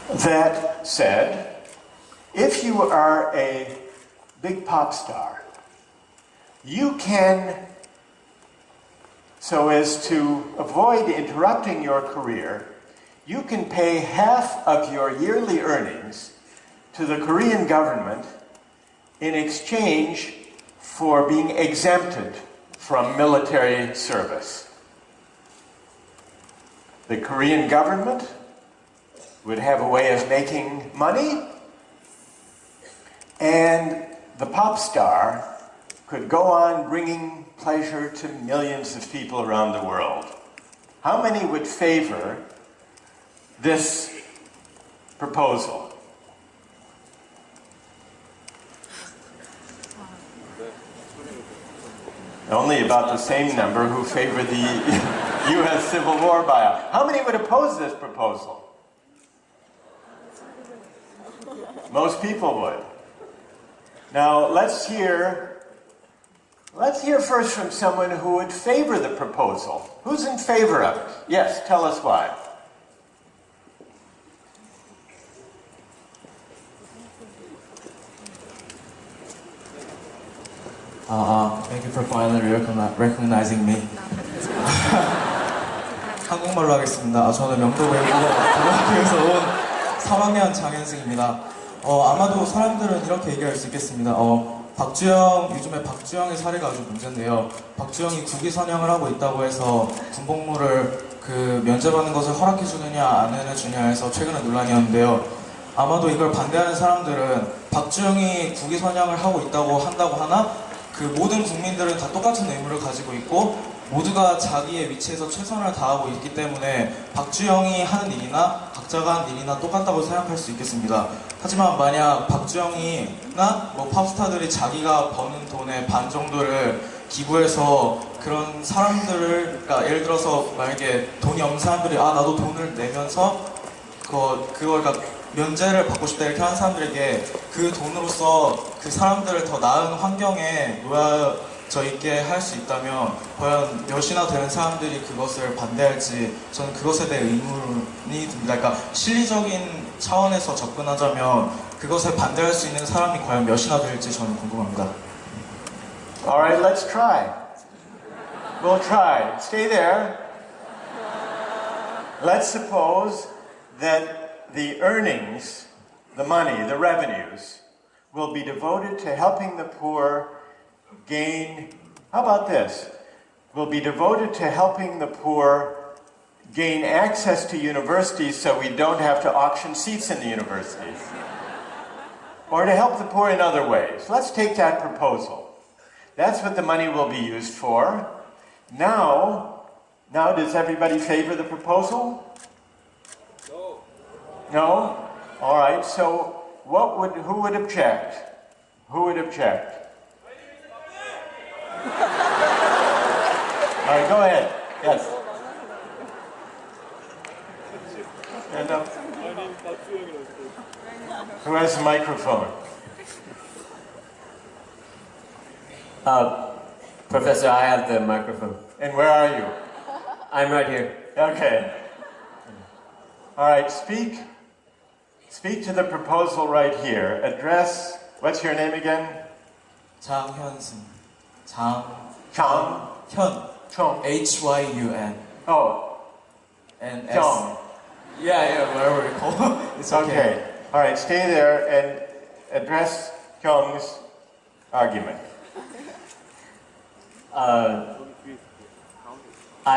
that said, if you are a big pop star, you can, so as to avoid interrupting your career, you can pay half of your yearly earnings to the Korean government in exchange for being exempted from military service. The Korean government would have a way of making money, and the pop star could go on bringing pleasure to millions of people around the world. How many would favor this proposal? Only about the same number who favor the U.S. Civil War buyout. How many would oppose this proposal? Most people would. Now let's hear first from someone who would favor the proposal. Who's in favor of it? Yes, tell us why. Thank you for finally recognizing me. 한국말로 하겠습니다. 저는 명도 외국어학교에서 온 3학년 장현승입니다. 아마도 사람들은 이렇게 얘기할 수 있겠습니다. 요즘에 박주영의 사례가 아주 문제인데요. 박주영이 국위 선양을 하고 있다고 해서 군복무를 면제받는 것을 허락해주느냐 안 해주냐 해서 최근에 논란이었는데요. 아마도 이걸 반대하는 사람들은 박주영이 국위 선양을 한다고 하나 모든 국민들은 다 똑같은 의무를 가지고 있고 모두가 자기의 위치에서 최선을 다하고 있기 때문에 박주영이 하는 일이나 각자가 하는 일이나 똑같다고 생각할 수 있겠습니다. 하지만 만약 박주영이나 팝스타들이 자기가 버는 돈의 반 정도를 기부해서 그런 사람들을, 그러니까 예를 들어서 만약에 돈이 없는 사람들이 나도 돈을 내면서 그걸 면제를 받고 싶다 이렇게 하는 사람들에게 그 돈으로서 그 사람들을 더 나은 환경에 놓여져 있게 할 수 있다면 과연 몇이나 되는 사람들이 그것을 반대할지 저는 그것에 대해 의문이 듭니다. 그러니까 실리적인 차원에서 접근하자면 그것을 반대할 수 있는 사람이 과연 몇이나 될지 저는 궁금합니다. Alright, let's try. We'll try. Stay there. Let's suppose that the earnings, the money, the revenues, will be devoted to helping the poor gain, how about this? Will be devoted to helping the poor gain access to universities so we don't have to auction seats in the universities. Or to help the poor in other ways. Let's take that proposal. That's what the money will be used for. Now does everybody favor the proposal? No? All right, so who would object? Who would object? All right, go ahead. Yes. Stand up. Who has the microphone? Professor, I have the microphone. And where are you? I'm right here. Okay. All right, speak to the proposal right here. Address, what's your name again? 장현승. Chong. Chong. Hyun. Oh. And Chong. Yeah, whatever you call it. It's okay. All right, stay there and address Kyung's argument. I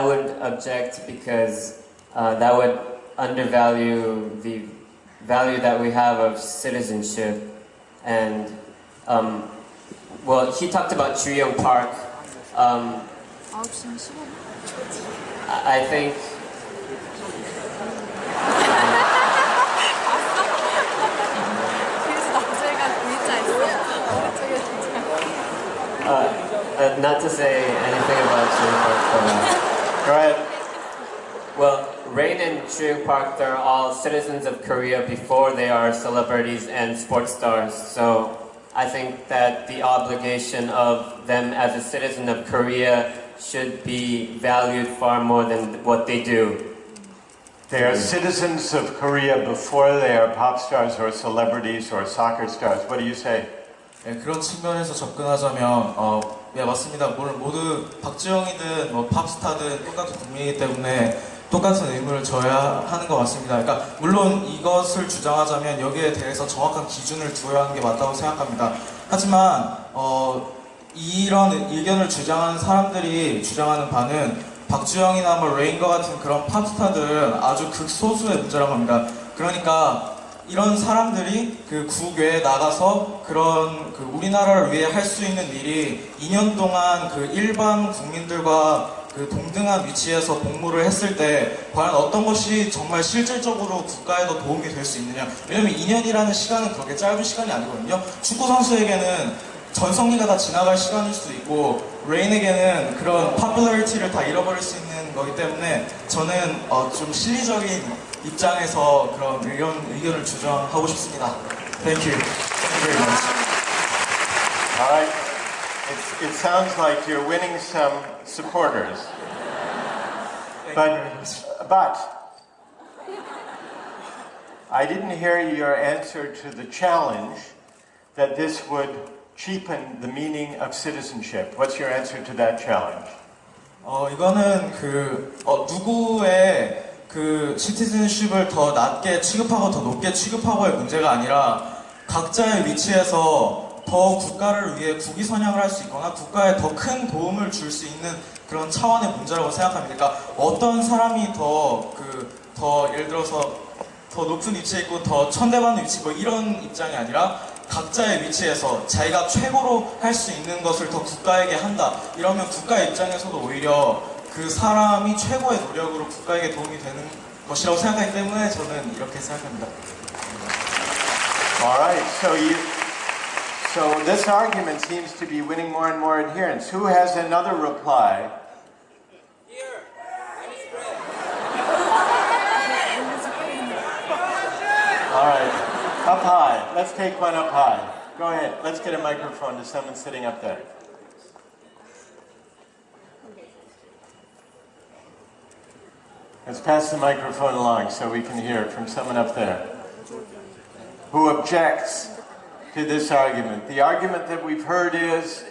would object because that would undervalue the value that we have of citizenship. And, he talked about Chuyong Park. I think... not to say anything about Chuyong Park, Go ahead. Well, Rain and Chuyong Park, they're all citizens of Korea before they are celebrities and sports stars. So I think that the obligation of them as a citizen of Korea should be valued far more than what they do. They are citizens of Korea before they are pop stars or celebrities or soccer stars. What do you say? 네, 그런 측면에서 접근하자면 네, 맞습니다. 모두 박주영이든 뭐 팝스타든 똑같은 국민이기 때문에 똑같은 의무를 져야 하는 것 같습니다. 그러니까 물론 이것을 주장하자면 여기에 대해서 정확한 기준을 두어야 하는 게 맞다고 생각합니다. 하지만 이런 의견을 주장하는 사람들이 주장하는 바는 박주영이나 뭐 레인과 같은 그런 팝스타들은 아주 극소수의 문제라고 합니다. 그러니까 이런 사람들이 그 국외에 나가서 그런 그 우리나라를 위해 할 수 있는 일이 2년 동안 그 일반 국민들과 그 동등한 위치에서 복무를 했을 때 과연 어떤 것이 정말 실질적으로 국가에도 도움이 될 수 있느냐. 왜냐면 2년이라는 시간은 그렇게 짧은 시간이 아니거든요. 축구 선수에게는 전성기가 다 지나갈 시간일 수도 있고 레인에게는 그런 파퓰러리티를 다 잃어버릴 수 있는 거기 때문에 저는 좀 실리적인 입장에서 그런 의견을 주장하고 싶습니다. Thank you. Thank you very much. All right. It sounds like you're winning some supporters. But I didn't hear your answer to the challenge that this would cheapen the meaning of citizenship. What's your answer to that challenge? 이거는 누구의 그 시티즌십을 더 낮게 취급하고 더 높게 취급하고의 문제가 아니라 각자의 위치에서 더 국가를 위해 국위 선양을 할 수 있거나 국가에 더 큰 도움을 줄 수 있는 그런 차원의 문제라고 생각합니다. 그러니까 어떤 사람이 더 예를 들어서 더 높은 위치에 있고 더 천대받는 위치 뭐 이런 입장이 아니라 각자의 위치에서 자기가 최고로 할 수 있는 것을 더 국가에게 한다. 이러면 국가 입장에서도 오히려 그 사람이 최고의 노력으로 국가에게 도움이 되는 것이라고 생각하기 때문에 저는 이렇게 생각합니다. Alright, so this argument seems to be winning more and more adherents. Who has another reply? Here, Alright, up high. Let's take one up high. Go ahead, let's get a microphone to someone sitting up there. Let's pass the microphone along so we can hear it from someone up there who objects to this argument. The argument that we've heard is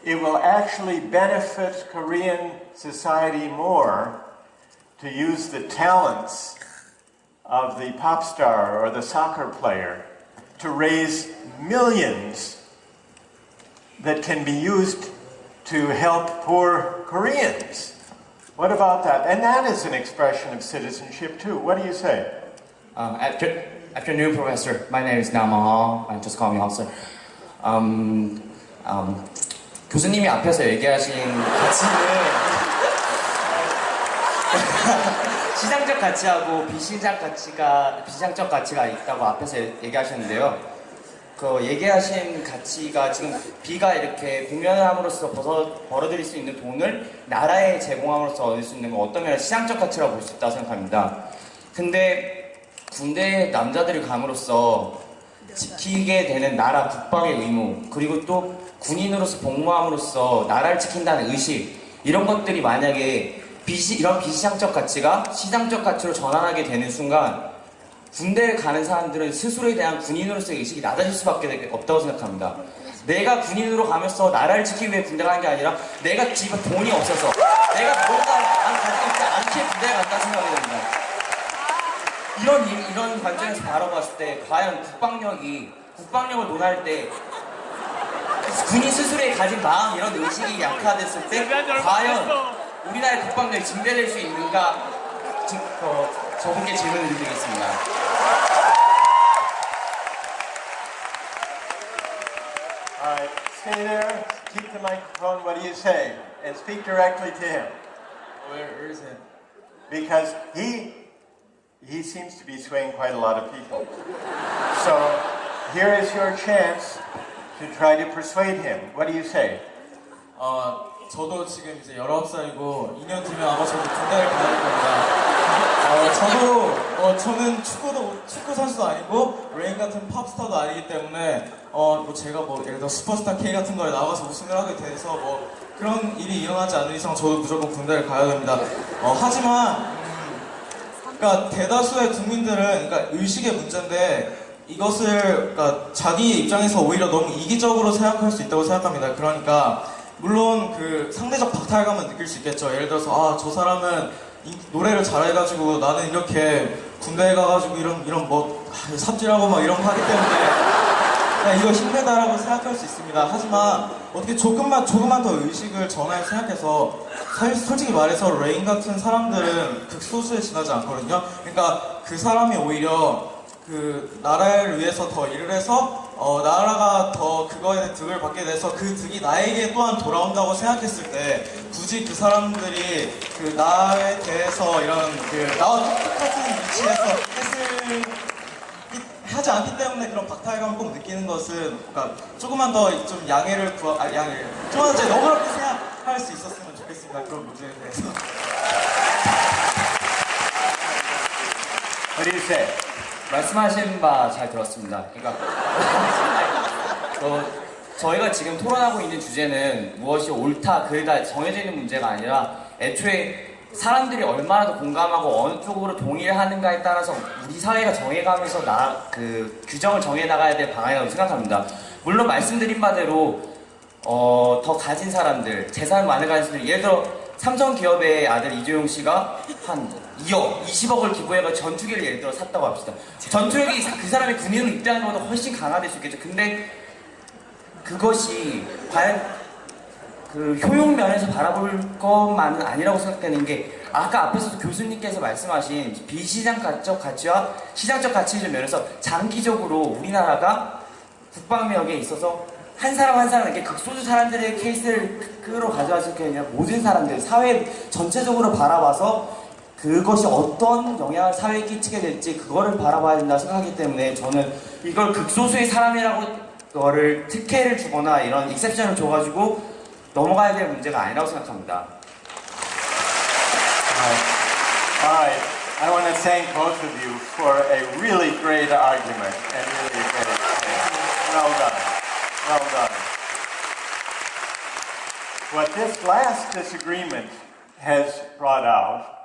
it will actually benefit Korean society more to use the talents of the pop star or the soccer player to raise millions that can be used to help poor Koreans. What about that? And that is an expression of citizenship too. What do you say? Afternoon, Professor. My name is Nam Hall. Just call me Hall, sir. 교수님이 앞에서 얘기하신 가치는 시장적 가치하고 비시장적 가치가 있다고 앞에서 얘기하셨는데요. 그 얘기하신 가치가 지금 B가 이렇게 공연을 함으로써 벌어들일 수 있는 돈을 나라에 제공함으로써 얻을 수 있는 건 어떤 면에서 시장적 가치라고 볼 수 있다고 생각합니다. 근데 군대에 남자들이 감으로써 지키게 되는 나라 국방의 의무, 그리고 또 군인으로서 복무함으로써 나라를 지킨다는 의식, 이런 것들이 만약에 이런 비시장적 가치가 시장적 가치로 전환하게 되는 순간 군대에 가는 사람들은 스스로에 대한 군인으로서의 의식이 낮아질 수밖에 없다고 생각합니다. 내가 군인으로 가면서 나라를 지키기 위해 군대 가는 게 아니라 내가 집에 돈이 없어서 내가 뭔가 가지고 있지 않게 군대에 간다는 생각이 듭니다. 이런 관점에서 바라봤을 때 과연 국방력을 논할 때 군인 스스로에 가진 마음, 이런 의식이 약화됐을 때 과연 우리나라의 국방력이 증대될 수 있는가, 저분께 질문을 드리겠습니다. Alright, stay there, keep the microphone. What do you say? And speak directly to him. Where is it? Because he seems to be swaying quite a lot of people. So here is your chance to try to persuade him. What do you say? 저도 지금 이제 19살이고 2년 뒤면 아마 저도 군대를 가야 될 겁니다. 저는 축구 선수도 아니고 레인 같은 팝스타도 아니기 때문에 제가 예를 들어 슈퍼스타 K 같은 거에 나가서 우승을 하게 돼서 그런 일이 일어나지 않는 이상 저도 무조건 군대를 가야 됩니다. 하지만 그러니까 대다수의 국민들은 그러니까 의식의 문제인데 이것을 그러니까 자기 입장에서 오히려 너무 이기적으로 생각할 수 있다고 생각합니다. 그러니까 물론 그 상대적 박탈감은 느낄 수 있겠죠. 예를 들어서 아, 저 사람은 노래를 잘해가지고 나는 이렇게 군대에 가가지고 이런 뭐 삽질하고 막 이런 거 하기 때문에 그냥 이거 힘들다라고 생각할 수 있습니다. 하지만 어떻게 조금만 더 의식을 전환해서 생각해서 솔직히 말해서 레인 같은 사람들은 극소수에 지나지 않거든요. 그러니까 그 사람이 오히려 그 나라를 위해서 더 일을 해서 나라가 더 그거에 대한 득을 받게 돼서 그 득이 나에게 또한 돌아온다고 생각했을 때 굳이 그 사람들이 그 나에 대해서 이런 그 나와 똑같은 위치에서 하지 않기 때문에 그런 박탈감을 꼭 느끼는 것은 그러니까 조금만 더 좀 양해를 조금만 더 너그럽게 생각할 수 있었으면 좋겠습니다. 그런 문제에 대해서. What do you say? 말씀하신 바 잘 들었습니다. 그러니까 저희가 지금 토론하고 있는 주제는 무엇이 옳다, 그르다 정해져 있는 문제가 아니라 애초에 사람들이 얼마나 더 공감하고 어느 쪽으로 동의를 하는가에 따라서 우리 사회가 정해가면서 그 규정을 정해 나가야 될 방향이라고 생각합니다. 물론 말씀드린 바대로 더 가진 사람들, 재산 많이 가진 사람들, 예를 들어 삼성 기업의 아들 이재용 씨가 한 2억, 20억을 기부해서 전투기를 예를 들어 샀다고 합시다. 전투력이 그 사람의 군인으로 입대하는 것보다 훨씬 강화될 수 있겠죠. 근데 그것이 과연 그 효용 면에서 바라볼 것만은 아니라고 생각되는 게 아까 앞에서도 교수님께서 말씀하신 비시장적 가치와 시장적 가치의 면에서 장기적으로 우리나라가 국방력에 있어서 한 사람 한 사람에게 극소수 사람들의 케이스를 끌어 가져왔을 게 아니라 모든 사람들, 사회 전체적으로 바라봐서 그것이 어떤 영향을 사회에 끼치게 될지 그거를 바라봐야 된다고 생각하기 때문에 저는 이걸 극소수의 사람이라고 그거를 특혜를 주거나 이런 익셉션을 줘가지고 넘어가야 될 문제가 아니라고 생각합니다. Alright, I want to thank both of you for a really great argument and really a great debate. Well done. Well done. What this last disagreement has brought out